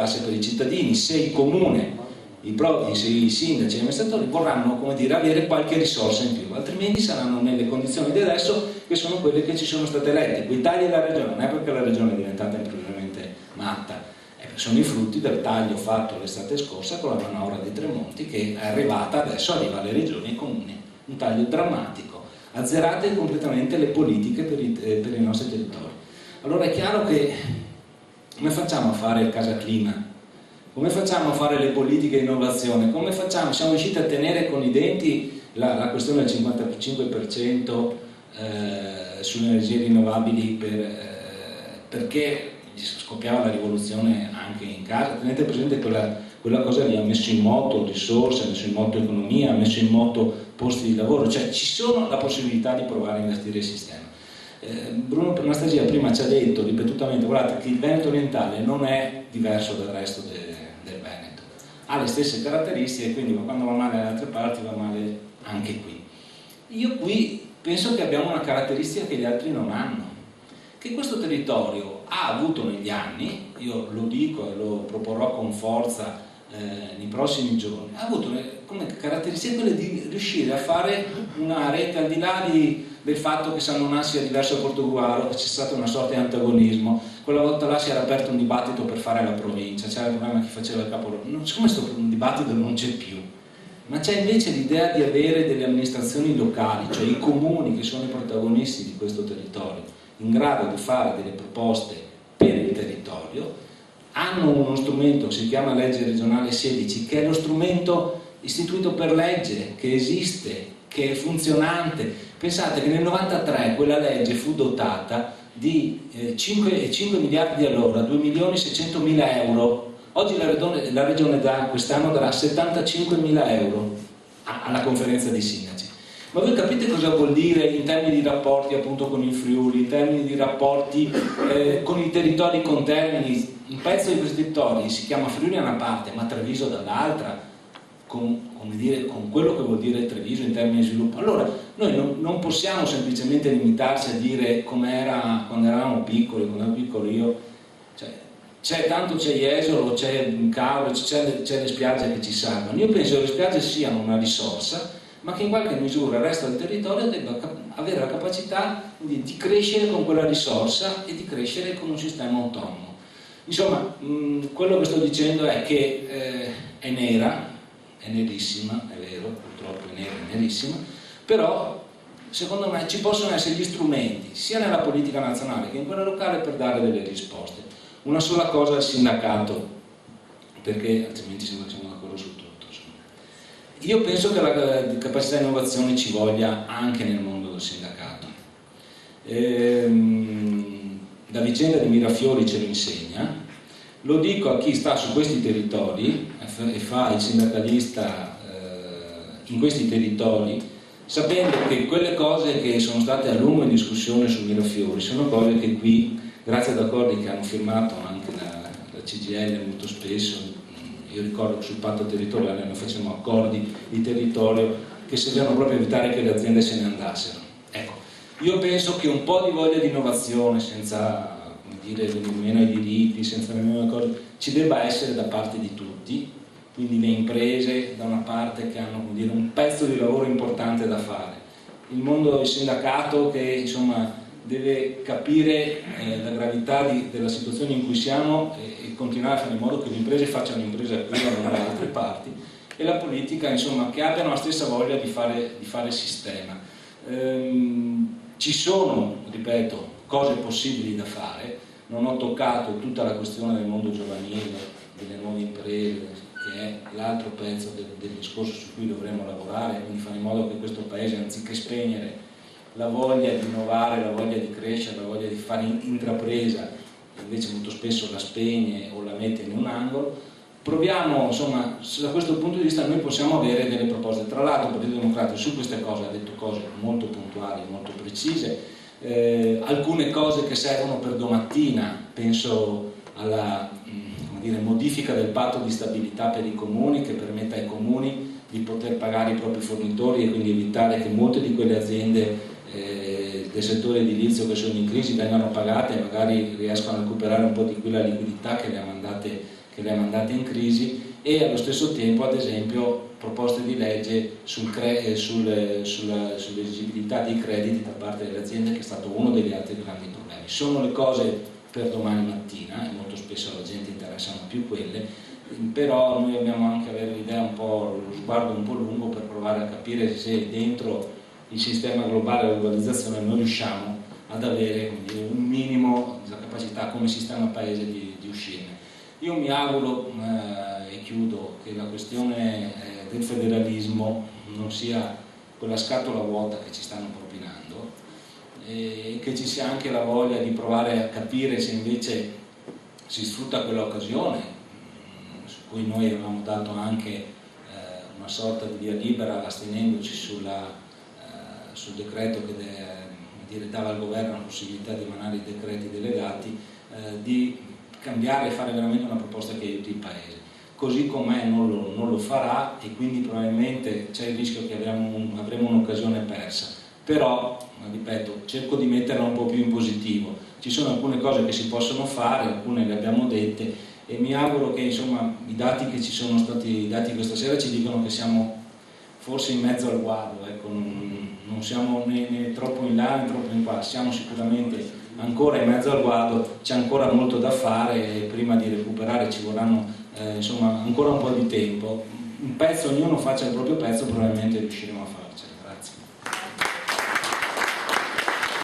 tasse per i cittadini, se il comune, se i sindaci e gli amministratori vorranno, come dire, avere qualche risorsa in più, altrimenti saranno nelle condizioni di adesso, che sono quelle che ci sono state elette. Quei tagli alla regione non è perché la regione è diventata improvvisamente matta, sono i frutti del taglio fatto l'estate scorsa con la manovra di Tremonti, che è arrivata, adesso arriva alle regioni e ai comuni, un taglio drammatico, azzerate completamente le politiche per i nostri territori. Allora è chiaro che come facciamo a fare il Casa Clima? Come facciamo a fare le politiche di innovazione? Come facciamo? Siamo riusciti a tenere con i denti la questione del 55% sulle energie rinnovabili perché scoppiava la rivoluzione anche in casa. Tenete presente quella cosa lì, ha messo in moto risorse, ha messo in moto economia, ha messo in moto posti di lavoro, cioè ci sono la possibilità di provare a investire il sistema. Bruno Anastasia prima ci ha detto ripetutamente, guardate, che il Veneto orientale non è diverso dal resto del Veneto, ha le stesse caratteristiche, quindi quando va male da altre parti va male anche qui. Io qui penso che abbiamo una caratteristica che gli altri non hanno, che questo territorio ha avuto negli anni, io lo dico e lo proporrò con forza nei prossimi giorni, ha avuto come caratteristica quella di riuscire a fare una rete, al di là del fatto che San Donà sia diverso da Portogruaro, che c'è stata una sorta di antagonismo. Quella volta là si era aperto un dibattito per fare la provincia, c'era il problema chi faceva il capoluogo, siccome questo dibattito non c'è più, ma c'è invece l'idea di avere delle amministrazioni locali, cioè i comuni che sono i protagonisti di questo territorio, in grado di fare delle proposte per il territorio. Hanno uno strumento che si chiama legge regionale 16, che è lo strumento istituito per legge, che esiste, che è funzionante. Pensate che nel 93 quella legge fu dotata di 5 miliardi all'ora, 2.600.000 euro. Oggi la regione quest'anno darà 75.000 euro alla conferenza dei sindaci. Ma voi capite cosa vuol dire in termini di rapporti appunto con il Friuli, in termini di rapporti con i territori contermini? Un pezzo di questi territori si chiama Friuli da una parte, ma Treviso dall'altra, con quello che vuol dire Treviso in termini di sviluppo. Allora noi non possiamo semplicemente limitarci a dire com'era quando eravamo piccoli, quando ero piccolo io, cioè, tanto c'è Jesolo, c'è Cavro, c'è le spiagge che ci salvano. Io penso che le spiagge siano una risorsa, ma che in qualche misura il resto del territorio debba avere la capacità di crescere con quella risorsa e di crescere con un sistema autonomo. Insomma, quello che sto dicendo è che è nera, è nerissima, è vero, purtroppo è nera, è nerissima, però secondo me ci possono essere gli strumenti, sia nella politica nazionale che in quella locale, per dare delle risposte. Una sola cosa al sindacato, perché altrimenti siamo d'accordo su tutto. Io penso che la capacità di innovazione ci voglia anche nel mondo del sindacato. La vicenda di Mirafiori ce lo insegna. Lo dico a chi sta su questi territori e fa il sindacalista in questi territori, sapendo che quelle cose che sono state a lungo in discussione su Mirafiori sono cose che qui, grazie ad accordi che hanno firmato anche la CGIL molto spesso, io ricordo che sul patto territoriale noi facciamo accordi di territorio che servivano proprio a evitare che le aziende se ne andassero. Ecco, io penso che un po' di voglia di innovazione, senza dire venire meno ai diritti, senza nemmeno cose, ci debba essere da parte di tutti, quindi le imprese da una parte che hanno, come dire, un pezzo di lavoro importante da fare, il mondo del sindacato che insomma deve capire la gravità della situazione in cui siamo e continuare a fare in modo che le imprese facciano impresa qui e non da altre parti, e la politica insomma che abbiano la stessa voglia di fare sistema. Ci sono, ripeto, cose possibili da fare. Non ho toccato tutta la questione del mondo giovanile, delle nuove imprese, che è l'altro pezzo del discorso su cui dovremmo lavorare, quindi fare in modo che questo Paese, anziché spegnere la voglia di innovare, la voglia di crescere, la voglia di fare intrapresa, invece molto spesso la spegne o la mette in un angolo, proviamo, insomma, da questo punto di vista noi possiamo avere delle proposte. Tra l'altro il Partito Democratico su queste cose ha detto cose molto puntuali, molto precise, alcune cose che servono per domattina, penso alla modifica del patto di stabilità per i comuni, che permetta ai comuni di poter pagare i propri fornitori e quindi evitare che molte di quelle aziende del settore edilizio che sono in crisi vengano pagate e magari riescano a recuperare un po' di quella liquidità che le ha che le ha mandate in crisi, e allo stesso tempo ad esempio proposte di legge sull'esigibilità dei crediti da parte delle aziende, che è stato uno degli altri grandi problemi. Sono le cose per domani mattina e molto spesso alla gente interessano più quelle, però noi dobbiamo anche avere l'idea un po', lo sguardo un po' lungo per provare a capire se dentro il sistema globale della globalizzazione noi riusciamo ad avere un minimo della capacità come sistema paese di uscirne. Io mi auguro, e chiudo, che la questione del federalismo non sia quella scatola vuota che ci stanno propinando, e che ci sia anche la voglia di provare a capire se invece si sfrutta quell'occasione su cui noi avevamo dato anche una sorta di via libera astenendoci sul decreto che dava al governo la possibilità di emanare i decreti delegati, di cambiare e fare veramente una proposta che aiuti il Paese. Così com'è non lo farà, e quindi probabilmente c'è il rischio che avremo un'occasione persa. Però, ripeto, cerco di metterla un po' più in positivo. Ci sono alcune cose che si possono fare, alcune le abbiamo dette, e mi auguro che insomma i dati che ci sono stati dati questa sera ci dicono che siamo forse in mezzo al guado, ecco, non siamo né troppo in là né troppo in qua, siamo sicuramente ancora in mezzo al guado, c'è ancora molto da fare, e prima di recuperare ci vorranno insomma ancora un po' di tempo. Un pezzo, ognuno faccia il proprio pezzo, probabilmente riusciremo a farcela.